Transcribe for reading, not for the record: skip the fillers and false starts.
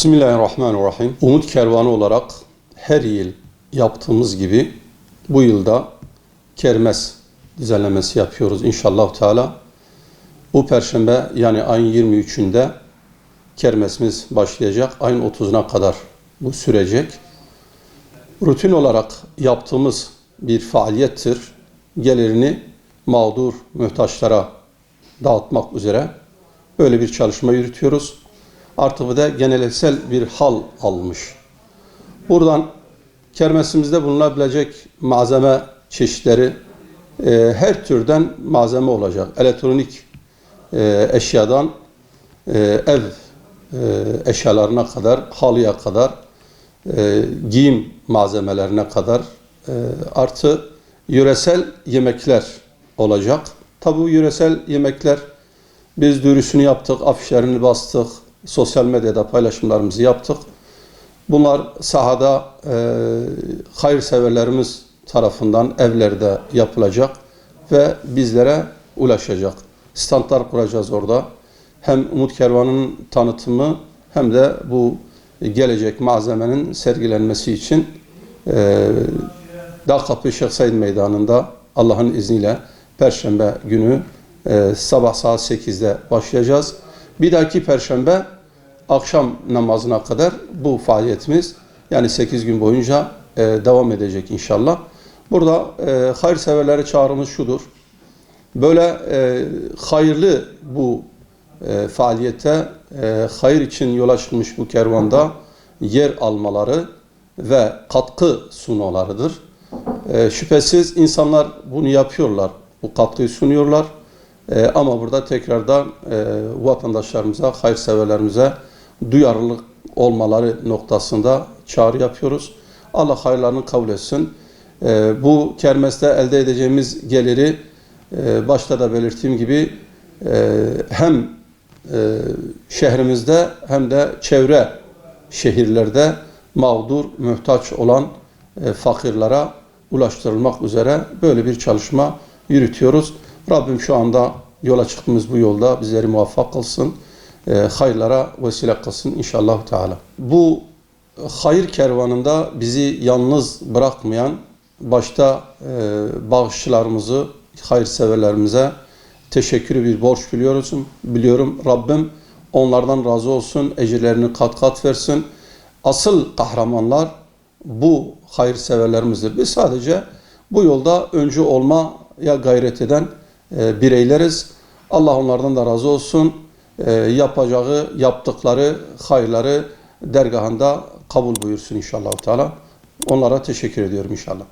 Bismillahirrahmanirrahim. Umut Kervanı olarak her yıl yaptığımız gibi bu yılda kermes düzenlemesi yapıyoruz inşallah Teala. Bu perşembe yani ayın 23'ünde kermesimiz başlayacak. Ayın 30'una kadar bu sürecek. Rutin olarak yaptığımız bir faaliyettir. Gelirini mağdur, muhtaçlara dağıtmak üzere böyle bir çalışma yürütüyoruz. Artık bu da geleneksel bir hal almış. Buradan kermesimizde bulunabilecek malzeme çeşitleri her türden malzeme olacak. Elektronik eşyadan ev eşyalarına kadar, halıya kadar, giyim malzemelerine kadar artı yöresel yemekler olacak. Tabi bu yöresel yemekler biz duyurusunu yaptık, afişlerini bastık, sosyal medyada paylaşımlarımızı yaptık. Bunlar sahada hayırseverlerimiz tarafından evlerde yapılacak ve bizlere ulaşacak. Standlar kuracağız orada. Hem Umut Kervanı'nın tanıtımı hem de bu gelecek malzemenin sergilenmesi için Dağkapı Şeyh Said Meydanı'nda Allah'ın izniyle Perşembe günü sabah saat 8'de başlayacağız. Bir dahaki Perşembe akşam namazına kadar bu faaliyetimiz yani 8 gün boyunca devam edecek inşallah. Burada hayırseverlere çağrımız şudur. Böyle hayırlı bu faaliyete hayır için yola çıkmış bu kervanda yer almaları ve katkı sunmalarıdır. Şüphesiz insanlar bunu yapıyorlar. Bu katkıyı sunuyorlar. Ama burada tekrardan vatandaşlarımıza, hayırseverlerimize duyarlılık olmaları noktasında çağrı yapıyoruz. Allah hayırlarını kabul etsin. Bu kermeste elde edeceğimiz geliri başta da belirttiğim gibi hem şehrimizde hem de çevre şehirlerde mağdur, muhtaç olan fakirlere ulaştırılmak üzere böyle bir çalışma yürütüyoruz. Rabbim şu anda yola çıktığımız bu yolda bizleri muvaffak kılsın. Hayırlara vesile kılsın inşallah Teala. Bu hayır kervanında bizi yalnız bırakmayan başta bağışçılarımızı, hayırseverlerimize teşekkürü bir borç biliyorum. Rabbim onlardan razı olsun, ecirlerini kat kat versin. Asıl kahramanlar bu hayırseverlerimizdir. Biz sadece bu yolda öncü olmaya gayret eden bireyleriz. Allah onlardan da razı olsun. Yaptıkları hayırları dergahında kabul buyursun inşallah Teala. Onlara teşekkür ediyorum inşallah.